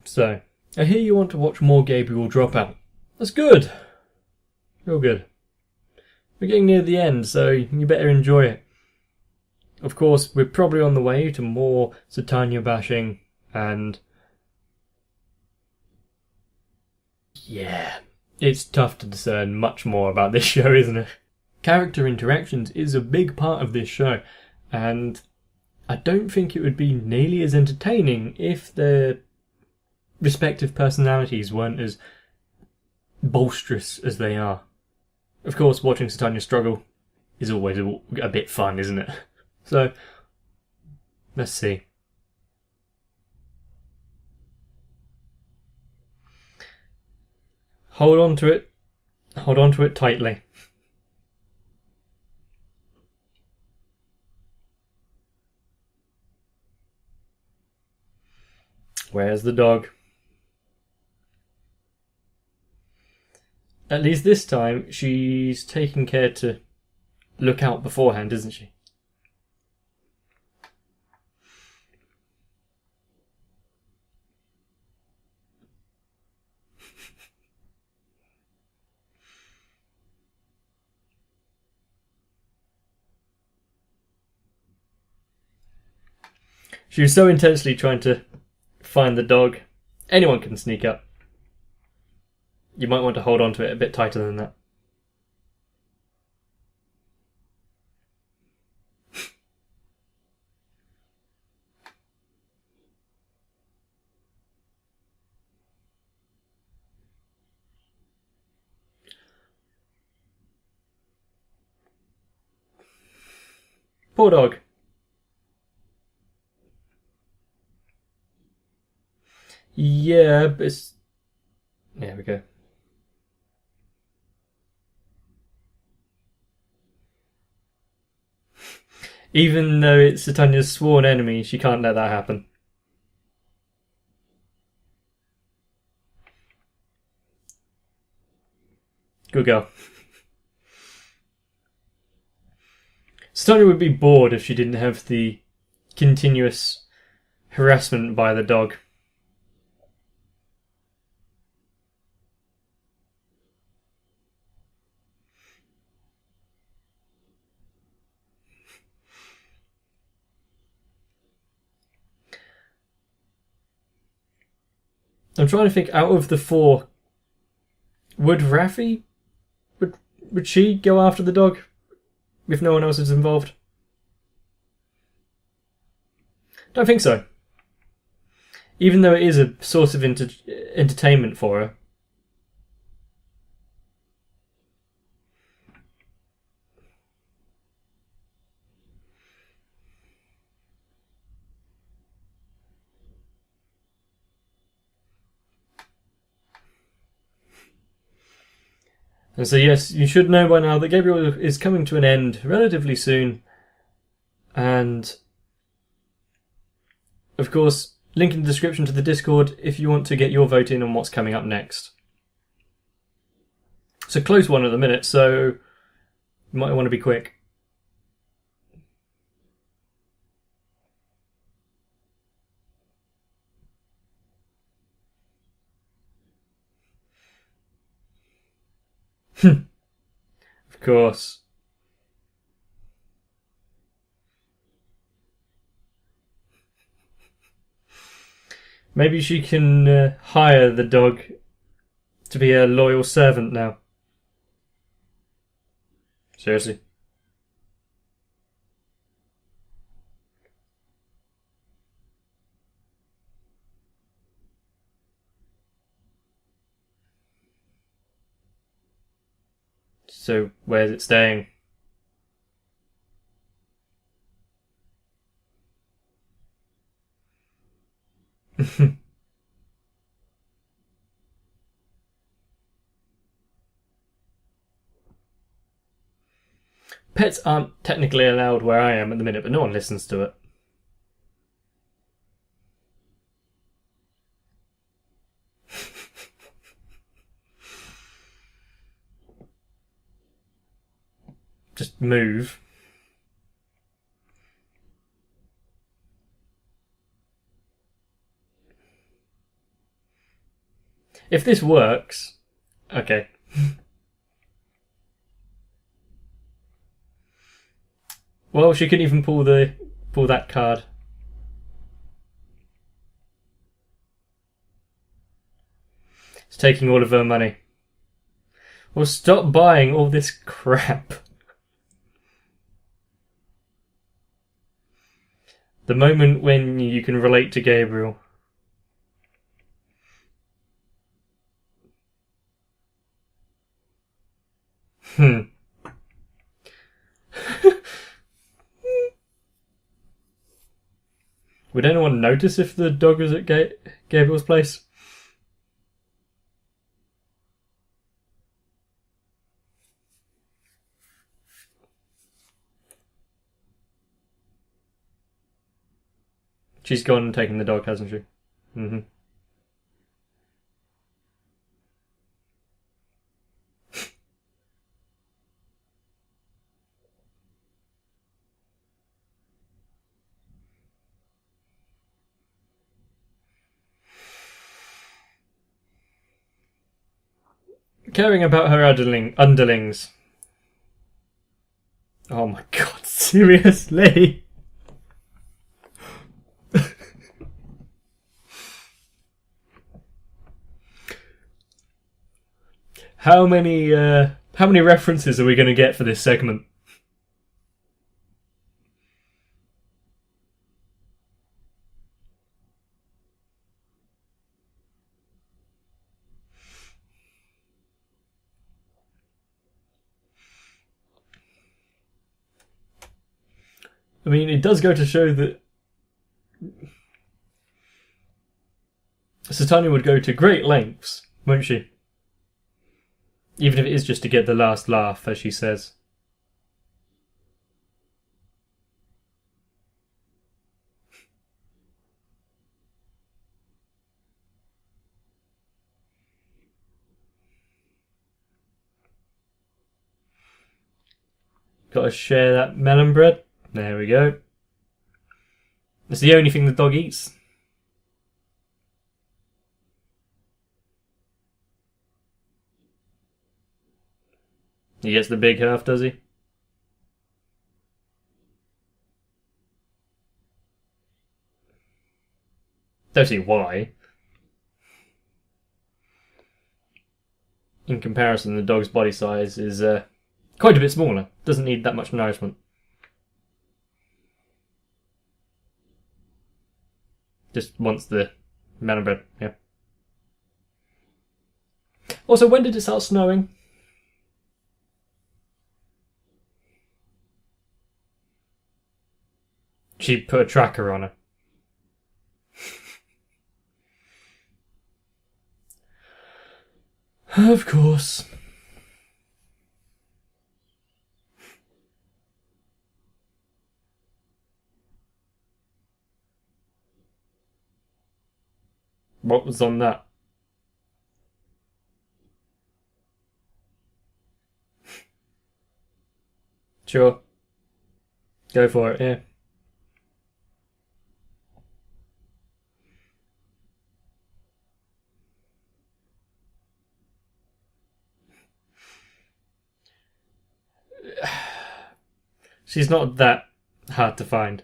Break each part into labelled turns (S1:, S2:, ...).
S1: So, I hear you want to watch more Gabriel Dropout. That's good. Real good. We're getting near the end, so you better enjoy it. Of course, we're probably on the way to more Satania bashing, and yeah, it's tough to discern much more about this show, isn't it? Character interactions is a big part of this show, and I don't think it would be nearly as entertaining if their respective personalities weren't as boisterous as they are. Of course, watching Satania struggle is always a bit fun, isn't it? So, let's see. Hold on to it. Hold on to it tightly. Where's the dog? At least this time, she's taking care to look out beforehand, isn't she? She was so intensely trying to find the dog. Anyone can sneak up. You might want to hold on to it a bit tighter than that. Poor dog. Yeah, but it's... There we go. Even though it's Satania's sworn enemy, she can't let that happen. Good girl. Satania would be bored if she didn't have the continuous harassment by the dog. I'm trying to think, out of the four, would Raffi, would she go after the dog if no one else is involved? Don't think so. Even though it is a source of entertainment for her. And so yes, you should know by now that Gabriel is coming to an end relatively soon. And of course, link in the description to the Discord if you want to get your vote in on what's coming up next. It's a close one at the minute, so you might want to be quick. Of course. Maybe she can hire the dog to be a loyal servant now. Seriously. So, where's it staying? Pets aren't technically allowed where I am at the minute, but no one listens to it. Just move. If this works... Okay. Well, she couldn't even pull that card. It's taking all of her money. Well, stop buying all this crap. The moment when you can relate to Gabriel. Would anyone notice if the dog was at Gabriel's place? She's gone and taken the dog, hasn't she? Mm-hmm. Caring about her underlings. Oh my god, seriously? How many references are we going to get for this segment? I mean, it does go to show that Satania would go to great lengths, won't she? Even if it is just to get the last laugh, as she says. Gotta share that melon bread. There we go. It's the only thing the dog eats. He gets the big half, does he? Don't see why. In comparison, the dog's body size is quite a bit smaller. Doesn't need that much nourishment. Just wants the melon bread, yeah. Also, when did it start snowing? She put a tracker on her. Of course. What was on that? Sure. Go for it, yeah. She's not that hard to find.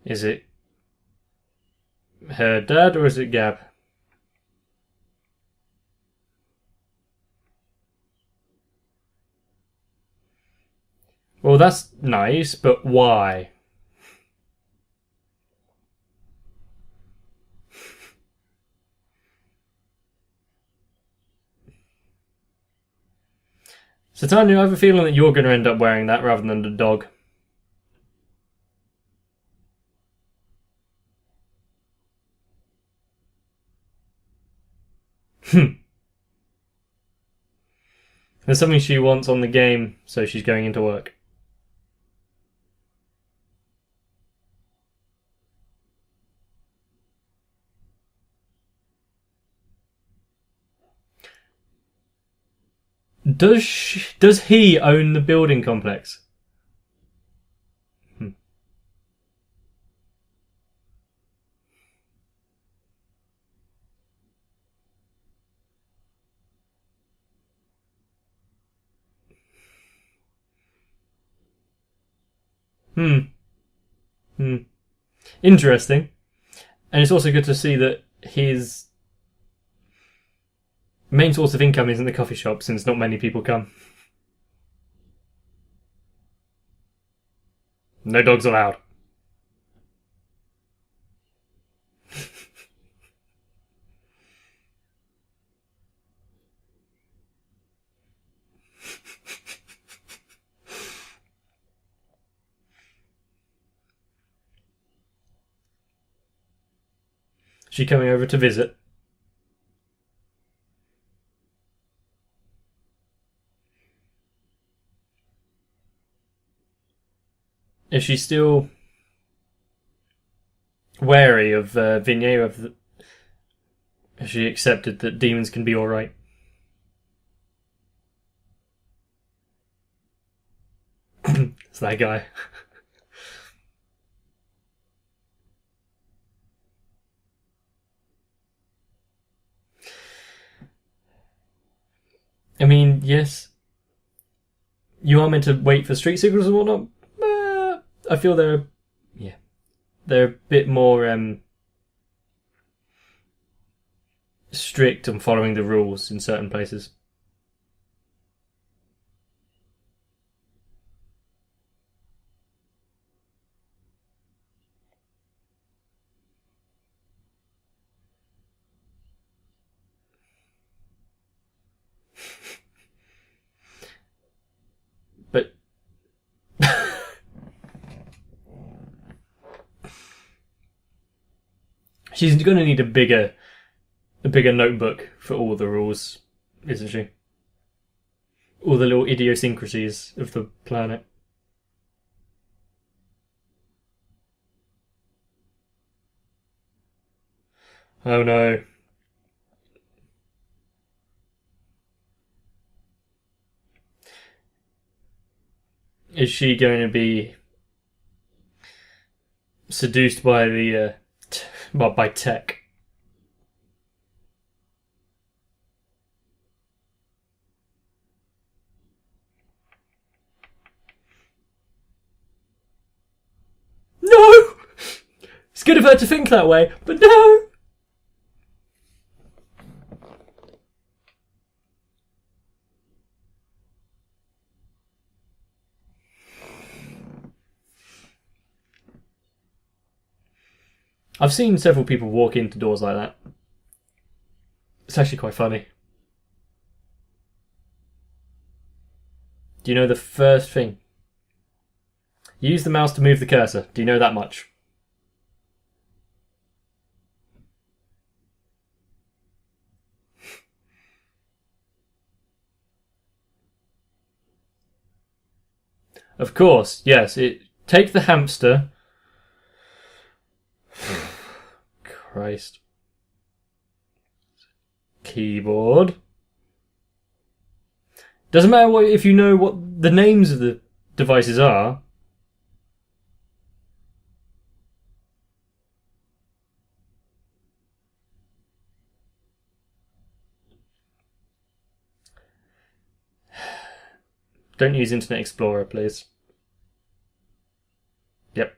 S1: Is it her dad or is it Gab? Well, that's nice, but why? So Tanya, I have a feeling that you're going to end up wearing that rather than the dog. There's something she wants on the game, so she's going into work. Does he own the building complex? Hmm. Hmm. Hmm. Interesting. And it's also good to see that his main source of income isn't the coffee shop, since not many people come. No dogs allowed. She coming over to visit? Is she still wary of Vignere? Has she accepted that demons can be alright? It's that guy. I mean, yes, you are meant to wait for street signals and whatnot. I feel they're a bit more strict on following the rules in certain places. But she's going to need a bigger notebook for all the rules, isn't she? All the little idiosyncrasies of the planet. Oh no. Is she going to be seduced by by tech? No! It's good of her to think that way, but no! I've seen several people walk into doors like that. It's actually quite funny. Do you know the first thing? Use the mouse to move the cursor. Do you know that much? Of course, yes. Take the hamster. Christ. Keyboard. Doesn't matter if you know what the names of the devices are. Don't use Internet Explorer, please. Yep.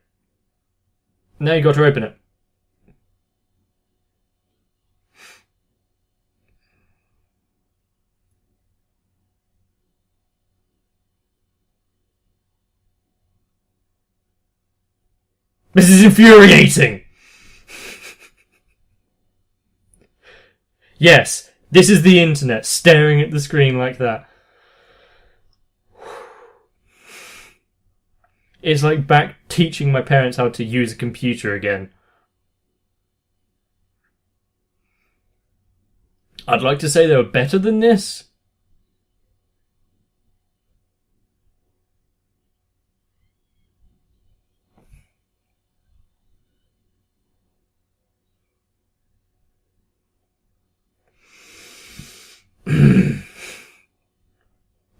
S1: Now you got to open it. This is infuriating! Yes, this is the internet staring at the screen like that. It's like back teaching my parents how to use a computer again. I'd like to say they were better than this.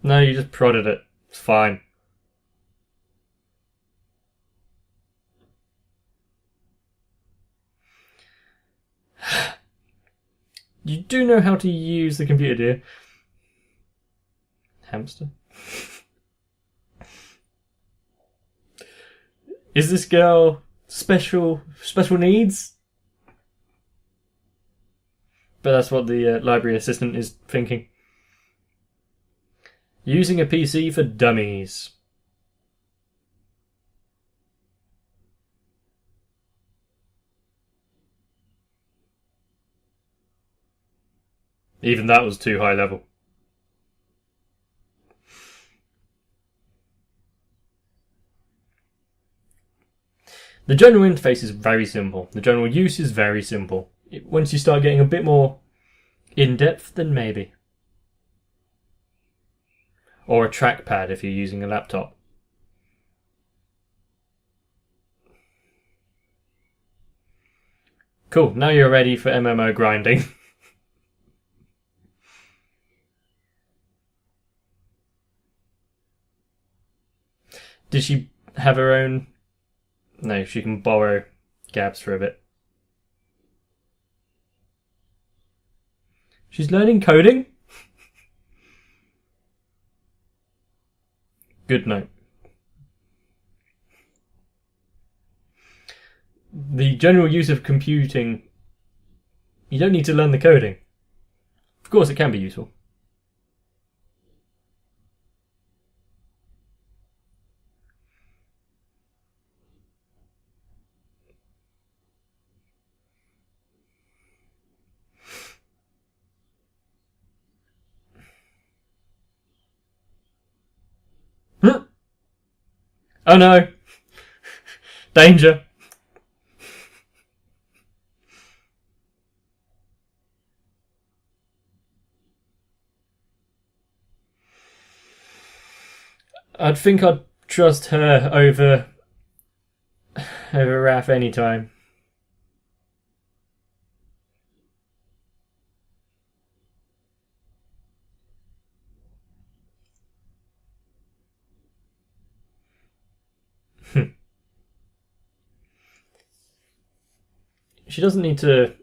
S1: No, you just prodded it. It's fine. You do know how to use the computer, do you? Hamster? Is this girl special needs? But that's what the library assistant is thinking. Using a PC for dummies. Even that was too high level. The general interface is very simple. The general use is very simple. Once you start getting a bit more in-depth, then maybe. Or a trackpad if you're using a laptop. Cool, now you're ready for MMO grinding. Did she have her own? No, she can borrow Gabs for a bit. She's learning coding? Good note. The general use of computing, you don't need to learn the coding. Of course, it can be useful. Oh no! Danger! I'd think I'd trust her over Raph anytime. She doesn't need to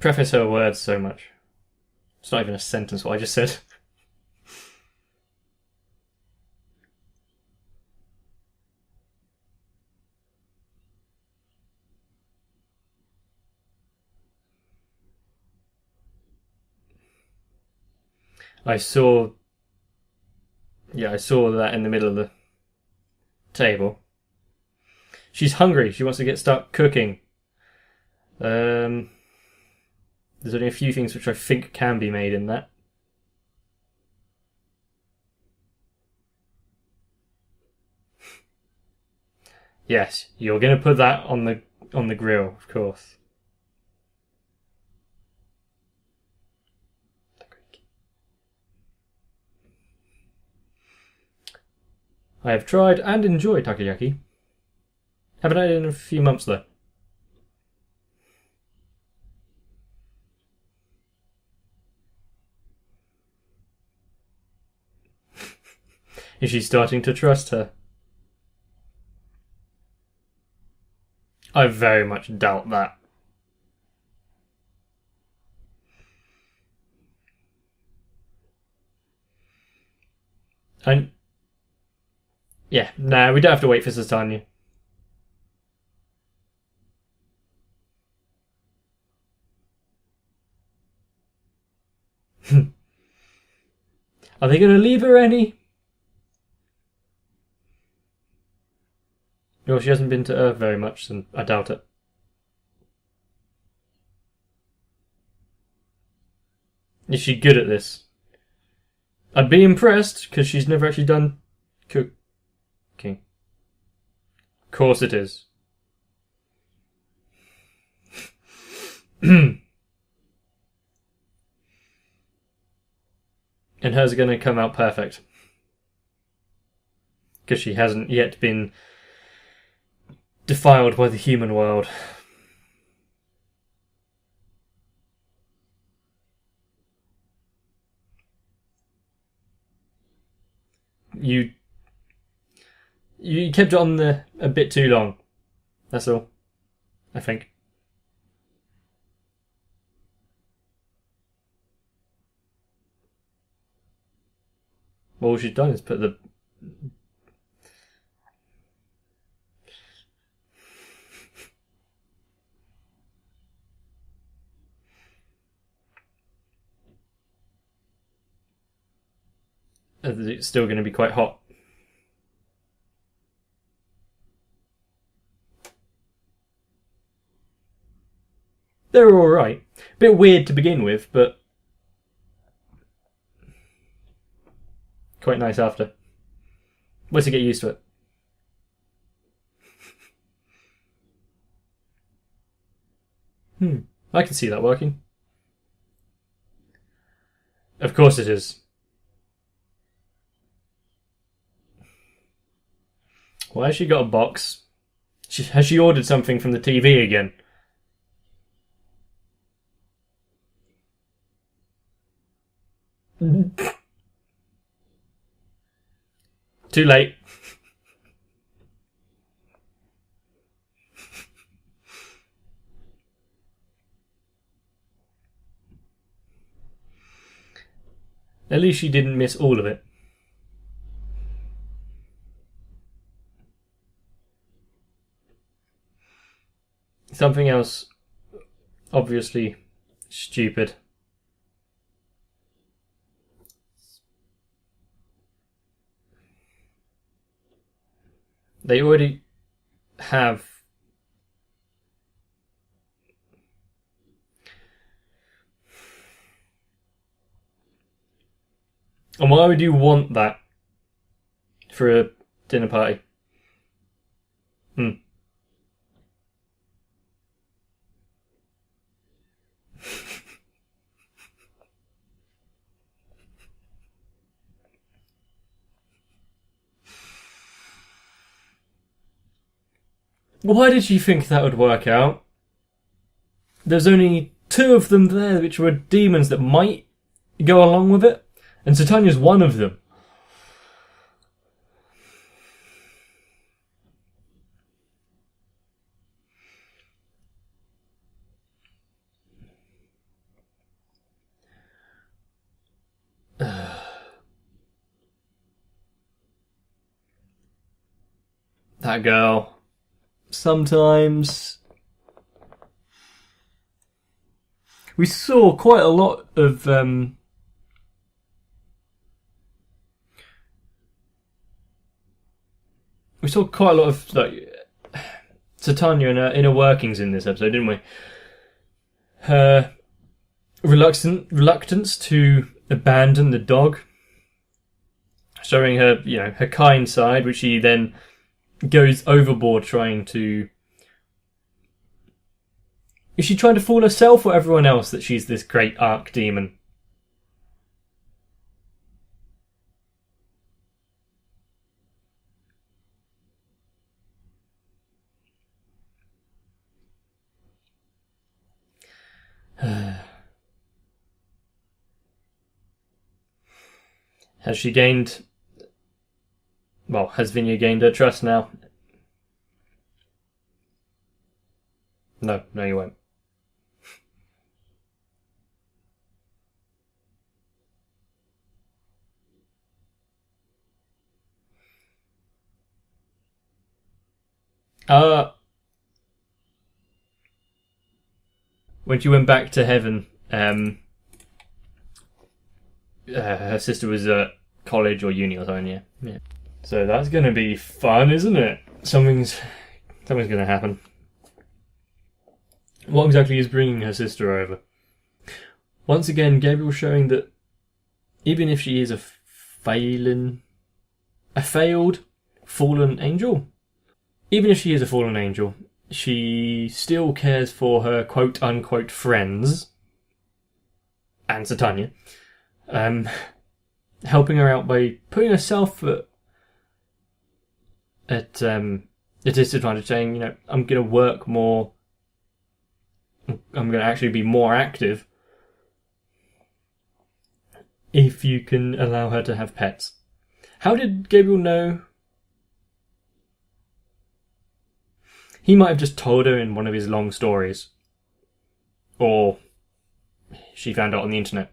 S1: preface her words so much. It's not even a sentence, what I just said. I saw that in the middle of the table. She's hungry. She wants to start cooking. There's only a few things which I think can be made in that. Yes, you're going to put that on the grill, of course. I have tried and enjoyed takoyaki. Haven't had it in a few months though. Is she starting to trust her? I very much doubt that. And yeah, nah, we don't have to wait for Satanya. Are they going to leave her any? Well, she hasn't been to Earth very much, and I doubt it. Is she good at this? I'd be impressed, because she's never actually done cooking. Of course it is. And hers are going to come out perfect. Because she hasn't yet been defiled by the human world. You kept it on there a bit too long. That's all, I think. All she's done is put the... It's still going to be quite hot. They're alright. Bit weird to begin with, but quite nice after. Once you get used to it. I can see that working. Of course it is. Why has she got a box? Has she ordered something from the TV again? Too late. At least she didn't miss all of it. Something else obviously stupid. They already have... And why would you want that for a dinner party? Why did she think that would work out? There's only 2 of them there, which were demons that might go along with it, and Satania's one of them. That girl. Sometimes we saw quite a lot of like Satania and her inner workings in this episode, didn't we? Her reluctance to abandon the dog, showing her, her kind side, which she then goes overboard trying to... Is she trying to fool herself or everyone else that she's this great archdemon? Has she gained... Well, has Vinya gained her trust now? No, you won't. When she went back to heaven, her sister was at college or uni or something, yeah. So that's going to be fun, isn't it? Something's going to happen. What exactly is bringing her sister over? Once again, Gabriel showing that even if she is a failed, fallen angel, even if she is a fallen angel, she still cares for her quote-unquote friends and Satania, helping her out by putting herself at a disadvantage, saying, I'm going to work more, I'm going to actually be more active if you can allow her to have pets. How did Gabriel know? He might have just told her in one of his long stories. Or she found out on the internet.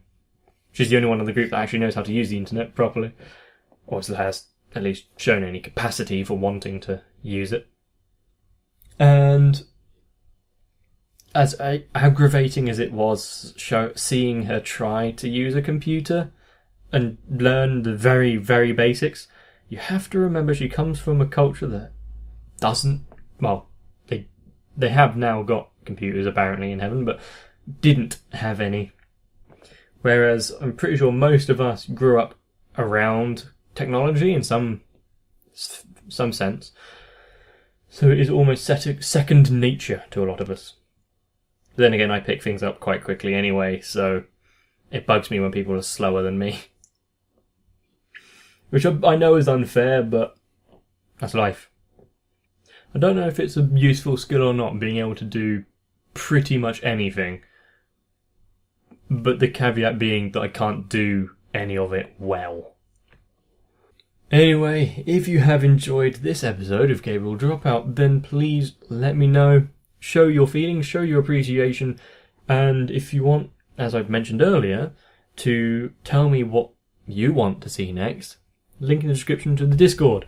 S1: She's the only one in the group that actually knows how to use the internet properly. Or has at least shown any capacity for wanting to use it. And as aggravating as it was seeing her try to use a computer and learn the very, very basics, you have to remember she comes from a culture that doesn't... Well, they have now got computers apparently in heaven, but didn't have any. Whereas I'm pretty sure most of us grew up around technology in some sense. So it is almost second nature to a lot of us. But then again, I pick things up quite quickly anyway, so it bugs me when people are slower than me. Which I know is unfair, but that's life. I don't know if it's a useful skill or not, being able to do pretty much anything. But the caveat being that I can't do any of it well. Anyway, if you have enjoyed this episode of Gabriel Dropout, then please let me know. Show your feelings, show your appreciation, and if you want, as I've mentioned earlier, to tell me what you want to see next, link in the description to the Discord.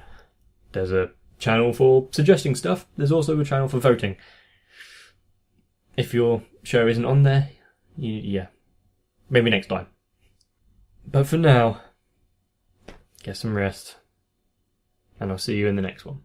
S1: There's a channel for suggesting stuff, there's also a channel for voting. If your show isn't on there, yeah, maybe next time. But for now, get some rest, and I'll see you in the next one.